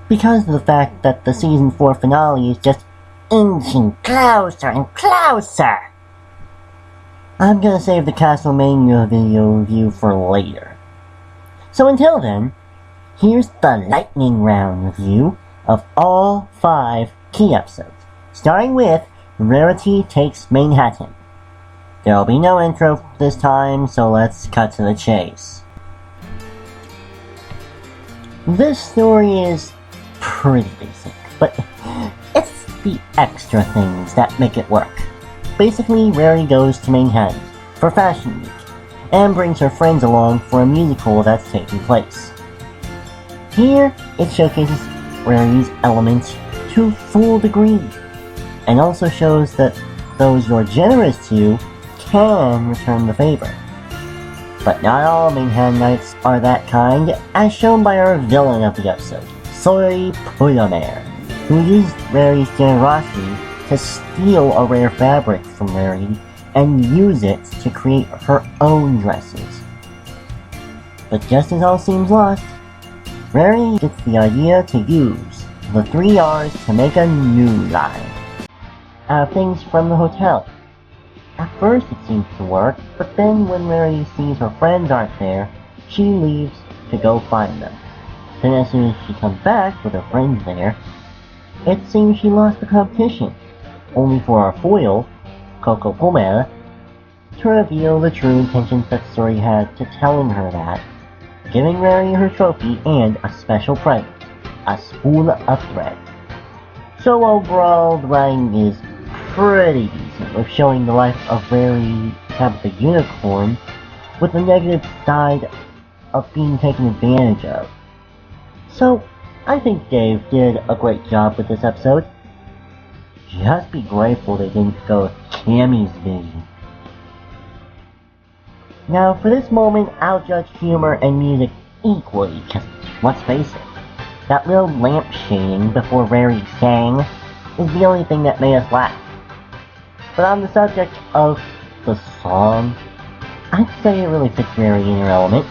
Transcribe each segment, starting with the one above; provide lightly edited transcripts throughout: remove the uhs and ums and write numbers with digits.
because of the fact that the season 4 finale is just inching closer and closer. I'm gonna save the Castlemania video review for later. So until then, here's the lightning round review of all 5 key episodes, starting with Rarity Takes Manehattan. There'll be no intro this time, so let's cut to the chase. This story is pretty basic, but it's the extra things that make it work. Basically, Rarity goes to Manhattan for Fashion Week, and brings her friends along for a musical that's taking place. Here, it showcases Rarity's elements to full degree, and also shows that those you're generous to can return the favor. But not all Manhattanites are that kind, as shown by our villain of the episode, Soy Poyomer, who used Rarity's generosity to steal a rare fabric from Rarity and use it to create her own dresses. But just as all seems lost, Rarity gets the idea to use the 3 R's to make a new line out of things from the hotel. At first it seems to work, but then when Rarity sees her friends aren't there, she leaves to go find them. Then as soon as she comes back with her friends there, it seems she lost the competition, only for our foil, Coco Pomel, to reveal the true intentions that Story had to telling her that, giving Rarity her trophy and a special present, a spool of thread. So overall, the writing is pretty decent, with showing the life of Rarity Tabitha Unicorn, with the negative side of being taken advantage of. So, I think Dave did a great job with this episode. Just be grateful they didn't go with Cammy's vision. Now, for this moment, I'll judge humor and music equally, because let's face it, that little lamp shading before Rarity sang is the only thing that made us laugh. But on the subject of the song, I'd say it really fits Rarity in her element,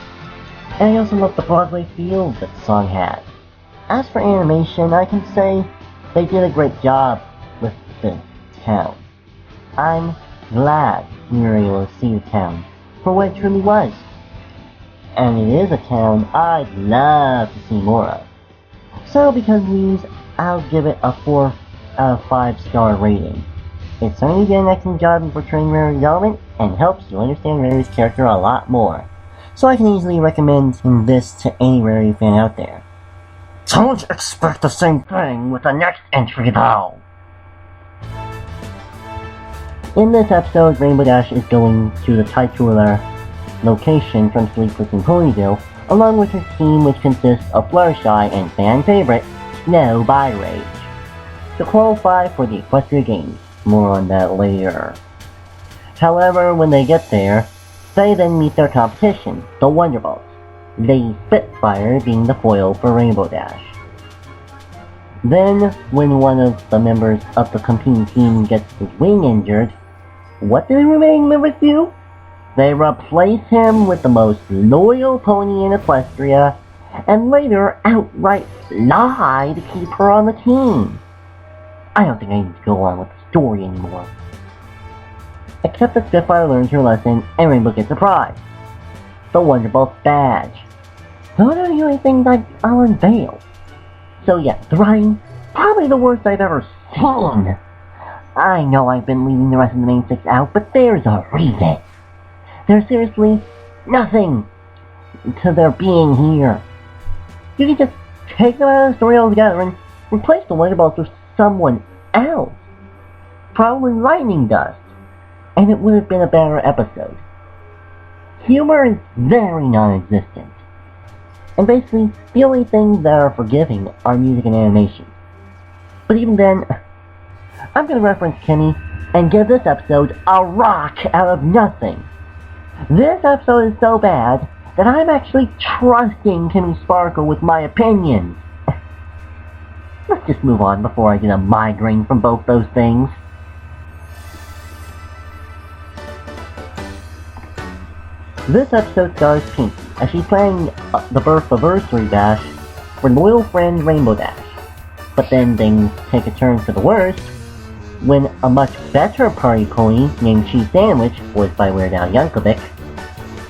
and I also love the Broadway feel that the song had. As for animation, I can say they did a great job with the town. I'm glad we were able to see the town for what it truly was. And it is a town I'd love to see more of. So because of these, I'll give it a 4 out of 5 star rating. It certainly did an excellent job in portraying Rarity's element, and helps you understand Rarity's character a lot more. So I can easily recommend this to any Rarity fan out there. Don't expect the same thing with the next entry though! In this episode, Rainbow Dash is going to the titular location from Sleepless in Ponyville, along with her team, which consists of Fluttershy and fan favorite, Snow by Rage, to qualify for the Equestria Games. More on that later. However, when they get there, they then meet their competition, the Wonderbolts, Lady Spitfire being the foil for Rainbow Dash. Then, when one of the members of the competing team gets his wing injured, what do the remaining members do? They replace him with the most loyal pony in Equestria, and later outright lie to keep her on the team. I don't think I need to go on with the story anymore. Except that Spitfire learns her lesson and Rainbow gets a prize, the Wonderbolt badge. Those are the only things I'll unveil. So yeah, the writing, probably the worst I've ever seen. I know I've been leaving the rest of the main 6 out, but there's a reason. There's seriously nothing to their being here. You can just take them out of the story altogether and replace the Wonderbolts with someone else. Probably lightning dust. And it would have been a better episode. Humor is very non-existent. And basically, the only things that are forgiving are music and animation. But even then, I'm gonna reference Kimmy and give this episode a rock out of nothing. This episode is so bad that I'm actually trusting Kimmy Sparkle with my opinions. Let's just move on before I get a migraine from both those things. This episode stars Pinkie, as she's planning the birth anniversary bash for loyal friend Rainbow Dash. But then things take a turn for the worst when a much better party pony named Cheese Sandwich, voiced by Weird Al Yankovic,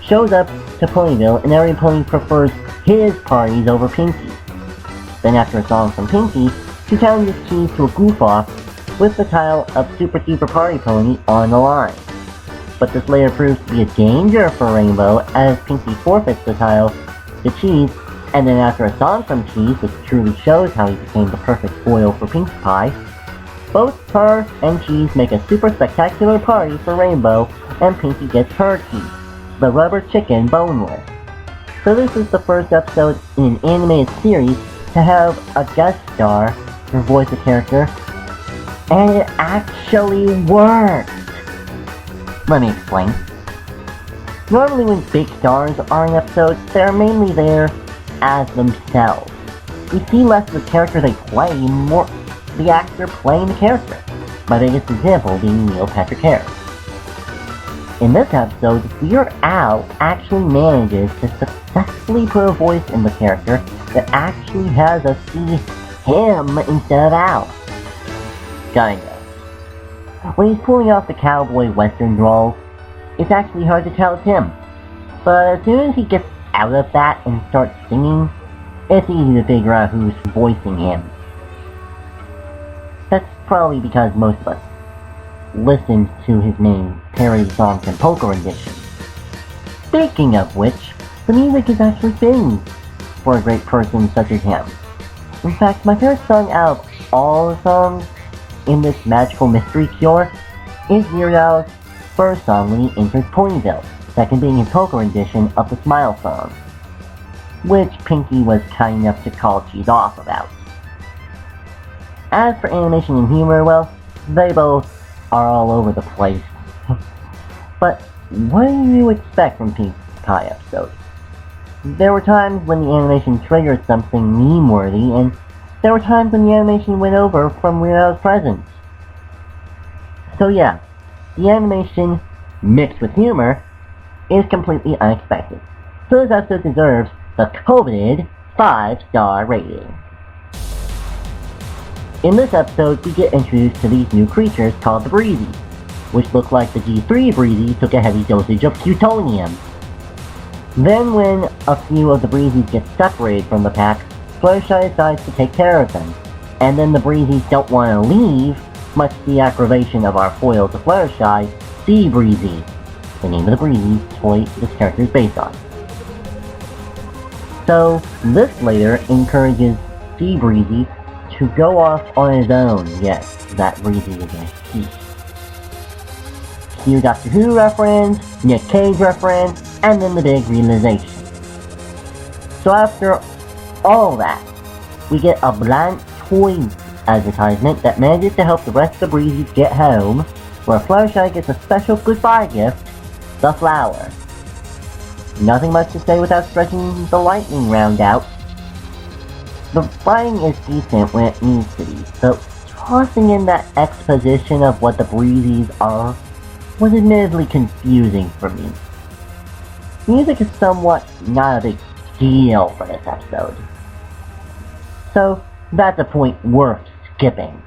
shows up to Ponyville and every pony prefers his parties over Pinkie. Then after a song from Pinkie, she challenges Cheese to a goof-off with the title of Super Duper Party Pony on the line. But this later proves to be a danger for Rainbow as Pinkie forfeits the title to Cheese, and then after a song from Cheese, which truly shows how he became the perfect foil for Pinkie Pie, both her and Cheese make a super spectacular party for Rainbow, and Pinkie gets her teeth, the rubber chicken boneless. So this is the first episode in an animated series to have a guest star for voice a character, and it actually worked! Let me explain. Normally when big stars are in episodes, they're mainly there as themselves. We see less of the character they play, more the actor playing the character. My biggest example being Neil Patrick Harris. In this episode, Weird Al actually manages to successfully put a voice in the character that actually has us see him instead of Al. Kinda. When he's pulling off the cowboy western drawl, it's actually hard to tell it's him. But as soon as he gets out of that and starts singing, it's easy to figure out who's voicing him. That's probably because most of us listened to his main parody songs and polka renditions. Speaking of which, the music is actually fitting for a great person such as him. In fact, my favorite song out of all the songs in this magical mystery cure is Weird Al's first song when he enters Ponyville, second being his polka rendition of the Smile song, which Pinkie was kind enough to call Cheese off about. As for animation and humor, well, they both are all over the place. But what do you expect from Pinkie Pie episodes? There were times when the animation triggered something meme-worthy, and there were times when the animation went over from Weird Al's presence. So yeah, the animation, mixed with humor, is completely unexpected. So this episode deserves the coveted 5-star rating. In this episode, we get introduced to these new creatures called the Breezies, which look like the G3 Breezies took a heavy dosage of plutonium. Then when a few of the Breezies get separated from the pack, Fluttershy decides to take care of them, and then the Breezies don't want to leave, much to the aggravation of our foil to Fluttershy, the Breezies, the name of the Breezies toy this character is based on. So, this later encourages the Breezy to go off on his own. Yes, that Breezy is a he. Cue Doctor Who reference, Nick Cage reference, and then the big realization. So after all that, we get a blank toy advertisement that manages to help the rest of the Breezies get home, where Fluttershy gets a special goodbye gift, the flower. Nothing much to say without stretching the lightning round out. The writing is decent when it needs to be, so tossing in that exposition of what the Breezies are was admittedly confusing for me. Music is somewhat not a big deal for this episode, so that's a point worth skipping.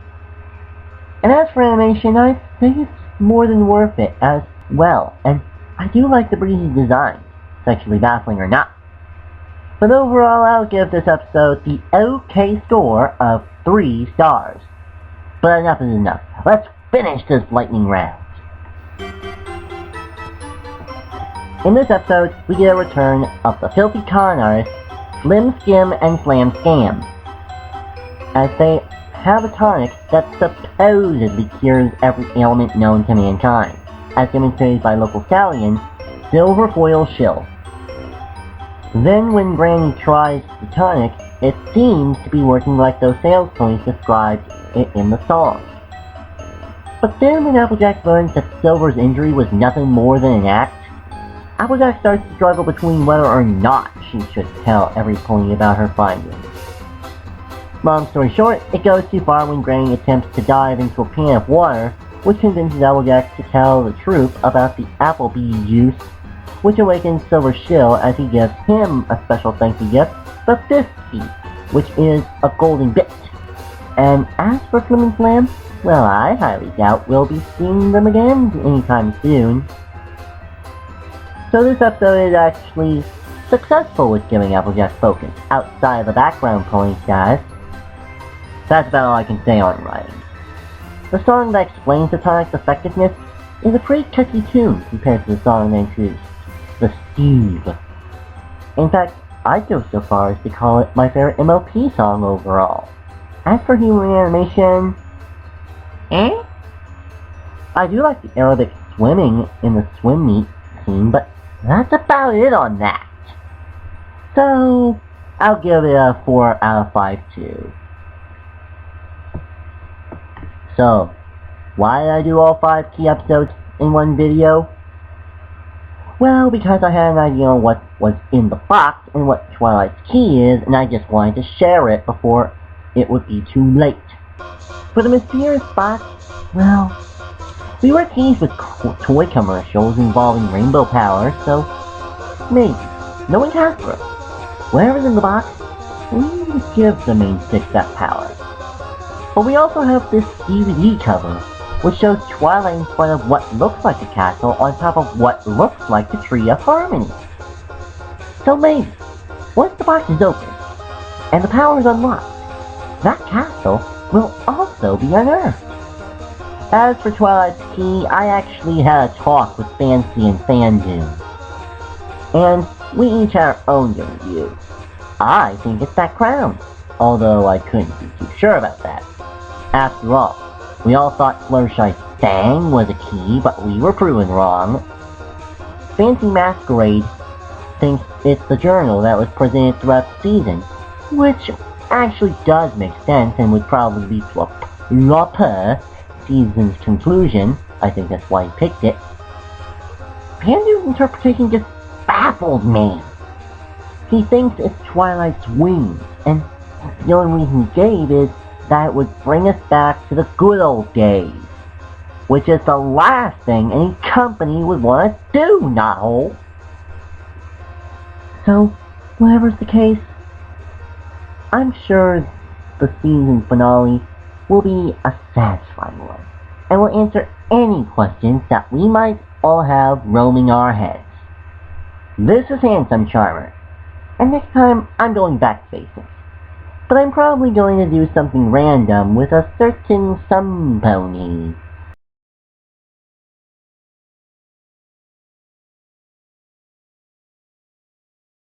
And as for animation, I think it's more than worth it as well, and I do like the Breezy design, sexually baffling or not. But overall, I'll give this episode the OK score of 3 stars. But enough is enough. Let's finish this lightning round. In this episode, we get a return of the filthy con artists Slim Skim and Slam Scam, as they have a tonic that supposedly cures every ailment known to mankind, as demonstrated by local stallion Silver Foil Shill. Then when Granny tries the tonic, it seems to be working like those sales ponies described it in the song. But then when Applejack learns that Silver's injury was nothing more than an act, Applejack starts to struggle between whether or not she should tell every pony about her findings. Long story short, it goes too far when Granny attempts to dive into a pan of water, which convinces Applejack to tell the truth about the Applebee juice, which awakens Silver Shill as he gives him a special thank you gift, the Fifth Key, which is a golden bit. And as for Flim and Flam, well, I highly doubt we'll be seeing them again anytime soon. So this episode is actually successful with giving Applejack focus outside of the background ponies, guys. That's about all I can say on writing. The song that explains the tonic's effectiveness is a pretty catchy tune compared to the song that introduced the Steve. In fact, I'd go so far as to call it my favorite MLP song overall. As for humor and animation, I do like the aerobic swimming in the swim meet scene, but that's about it on that. So, I'll give it a 4 out of 5 too. So, why did I do all 5 key episodes in one video? Well, because I had an idea on what was in the box and what Twilight's key is, and I just wanted to share it before it would be too late. For the mysterious box, well, we were teased with toy commercials involving rainbow power, so maybe. Knowing Hasbro, whatever's in the box, we need to give the main six that power. But we also have this DVD cover, which shows Twilight in front of what looks like a castle on top of what looks like the Tree of Harmony. So maybe, once the box is open, and the power is unlocked, that castle will also be unearthed. As for Twilight's key, I actually had a talk with Fancy and Fandoom, and we each had our own view. I think it's that crown, although I couldn't be too sure about that. After all, we all thought Fluttershy's Fang was a key, but we were proven wrong. Fancy Masquerade thinks it's the journal that was presented throughout the season, which actually does make sense and would probably lead to a proper season's conclusion. I think that's why he picked it. Pandu's interpretation just baffled me. He thinks it's Twilight's wings, and the only reason he gave is that it would bring us back to the good old days, which is the last thing any company would want to do, Knothole. So, whatever's the case, I'm sure the season finale will be a satisfying one, and will answer any questions that we might all have roaming our heads. This is Handsome Charmer, and next time I'm going back to basics. But I'm probably going to do something random with a certain some pony.